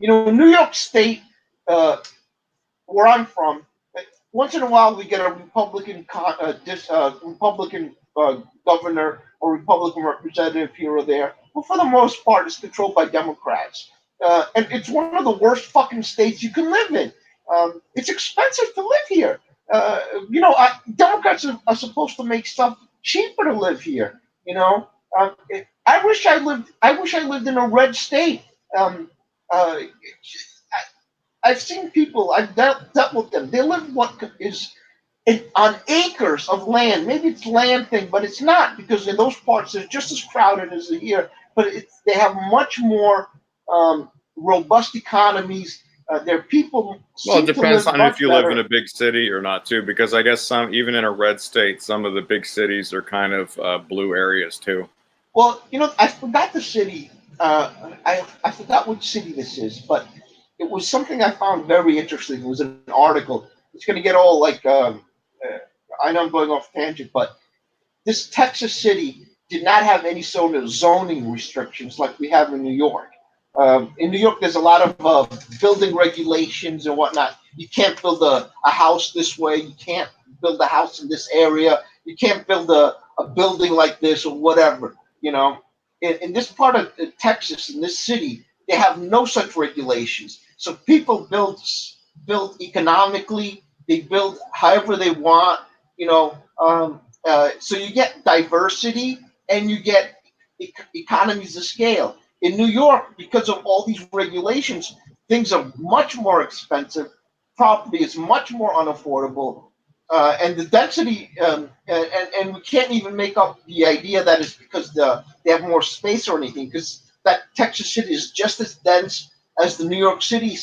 New York State, uh, where I'm from, once in a while we get a Republican governor or Republican representative here or there, but for the most part, it's controlled by Democrats. And it's one of the worst fucking states you can live in. It's expensive to live here. Democrats are supposed to make stuff cheaper to live here. I wish I lived. I wish I lived in a red state. Um, uh, I've seen people. I've dealt with them. They live what is on acres of land. Maybe it's land thing, but it's not because in those parts they're just as crowded as here. But they have much more robust economies. Their people Well, it seem to depends live on if much you live in better. a big city or not, too, because I guess even in a red state, some of the big cities are kind of blue areas too. Well, I forgot the city. I forgot which city this is, but it was something I found very interesting. It was an article. It's going to get all like I know I'm going off tangent, but this Texas city did not have any sort of zoning restrictions like we have in New York. In New York, there's a lot of building regulations and whatnot. You can't build a house this way. You can't build a house in this area. You can't build a building like this or whatever. In this part of Texas, in this city, they have no such regulations. So people build economically. They build however they want. So you get diversity and you get economies of scale. In New York, because of all these regulations, things are much more expensive. Property is much more unaffordable, and the density, and we can't even make up the idea that it's because they have more space or anything. Because that Texas city is just as dense as the New York city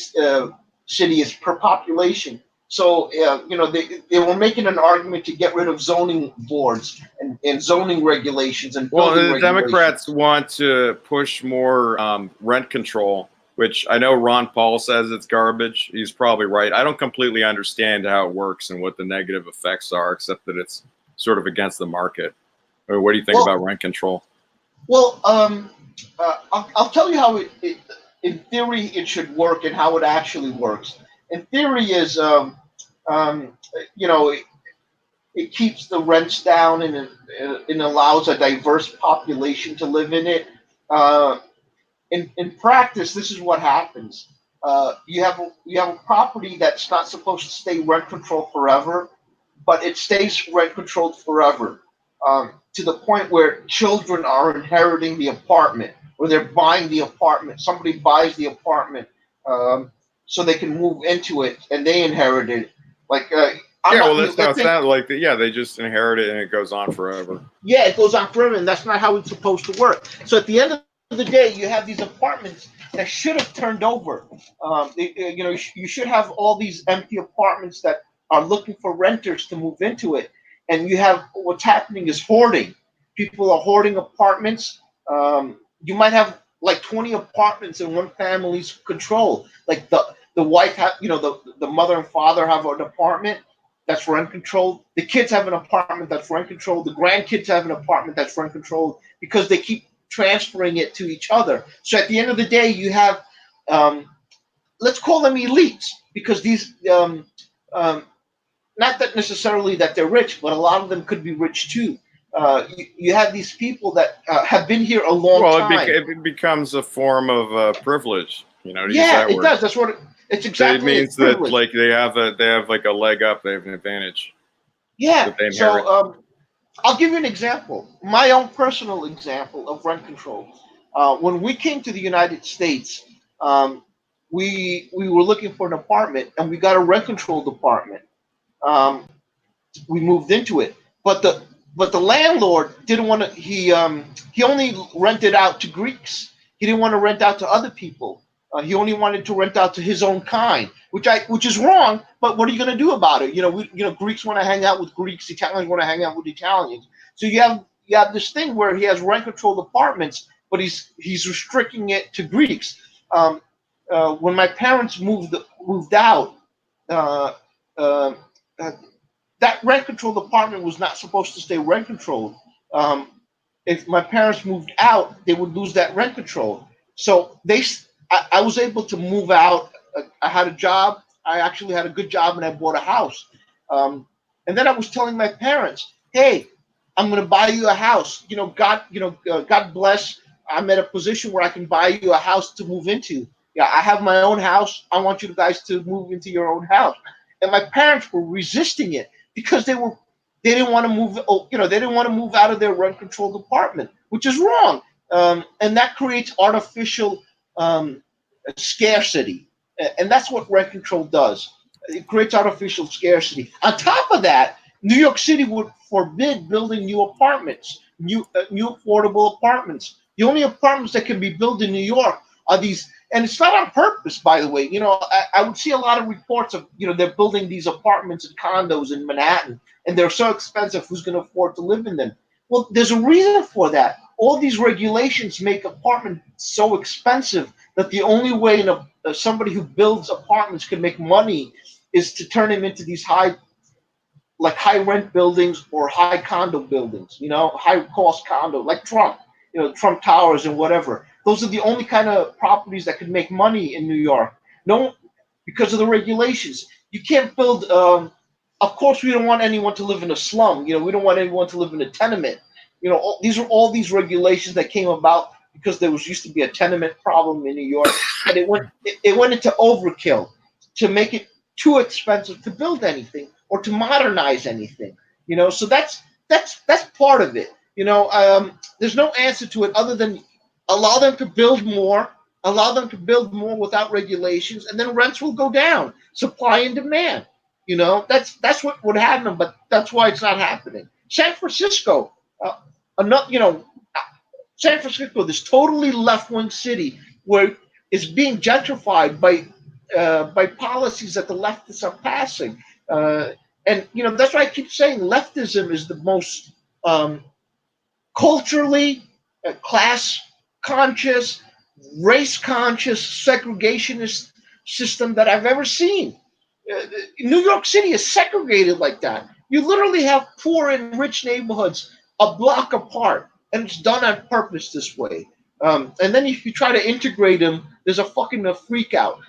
is per population. So they were making an argument to get rid of zoning boards and zoning regulations and Well, building the Democrats regulations. want to push more rent control, which I know Ron Paul says it's garbage. He's probably right. I don't completely understand how it works and what the negative effects are, except that it's sort of against the market. Or what do you think about Well, rent control? I'll tell you how in theory, it should work and how it actually works. In theory, is um, you know, it keeps the rents down and it allows a diverse population to live in it. Uh, in practice, this is what happens. You have a property that's not supposed to stay rent controlled forever, but it stays rent controlled forever, to the point where children are inheriting the apartment or they're buying the apartment. Somebody buys the apartment, um, so they can move into it and they inherit it. Like I'm Yeah, well, not. that's how Let's it say sounds like. Yeah, they just inherit it and it goes on forever. yeah, it goes on forever, and that's not how it's supposed to work. So at the end of the day, you have these apartments that should have turned over. You should have all these empty apartments that are looking for renters to move into it, and you have what's happening is hoarding. People are hoarding apartments. You might have like 20 apartments in one family's control. Like the wife have, the mother and father have an apartment that's rent controlled. The kids have an apartment that's rent controlled. The grandkids have an apartment that's rent controlled because they keep transferring it to each other. So at the end of the day, you have, um, let's call them elites because these, not that necessarily that they're rich, but a lot of them could be rich too. You have these people that have been here a long Well, time. it becomes a form of privilege, to use Yeah, that it word. does. That's what it's It exactly. It's means that privilege. like they have like a leg up, they have an advantage Yeah. that they inherit. So I'll give you an example, my own personal example of rent control. When we came to the United States, um, we were looking for an apartment, and we got a rent controlled apartment. Um, we moved into it, but the landlord didn't want to. He only rented out to Greeks. He didn't want to rent out to other people. He only wanted to rent out to his own kind, which is wrong. But what are you going to do about it? Greeks want to hang out with Greeks. Italians want to hang out with Italians. So you have this thing where he has rent controlled apartments, but he's restricting it to Greeks. Um, when my parents moved out, uh, uh, uh, that rent controlled apartment was not supposed to stay rent controlled. Um, if my parents moved out, they would lose that rent control. So I was able to move out. I had a job. I actually had a good job, and I bought a house. Um, and then I was telling my parents, "Hey, I'm going to buy you a house. God bless. I'm at a position where I can buy you a house to move into. Yeah, I have my own house. I want you guys to move into your own house." And my parents were resisting it because they didn't want to move. Oh, they didn't want to move out of their rent controlled apartment, which is wrong. And that creates artificial um, scarcity, and that's what rent control does. It creates artificial scarcity. On top of that, New York City would forbid building new apartments, new affordable apartments. The only apartments that can be built in New York are these, and it's not on purpose, by the way. I would see a lot of reports of they're building these apartments and condos in Manhattan, and they're so expensive. Who's going to afford to live in them? Well, there's a reason for that. All these regulations make apartments so expensive that the only way somebody who builds apartments can make money is to turn them into these high rent buildings or high condo buildings, high cost condo, like Trump, Trump Towers and whatever. Those are the only kind of properties that can make money in New York. No, because of the regulations. You can't build. Of course, we don't want anyone to live in a slum. We don't want anyone to live in a tenement. These are all these regulations that came about because there used to be a tenement problem in New York, and it went into overkill to make it too expensive to build anything or to modernize anything. So that's part of it. There's no answer to it other than allow them to build more without regulations, and then rents will go down. Supply and demand. That's what would happen, but that's why it's not happening. Enough, San Francisco, this totally left-wing city, where it's being gentrified by policies that the leftists are passing. And that's why I keep saying leftism is the most um, culturally class conscious, race conscious, segregationist system that I've ever seen. New York City is segregated like that. You literally have poor and rich neighborhoods a block apart, and it's done on purpose this way. And then if you try to integrate them, there's a freak out.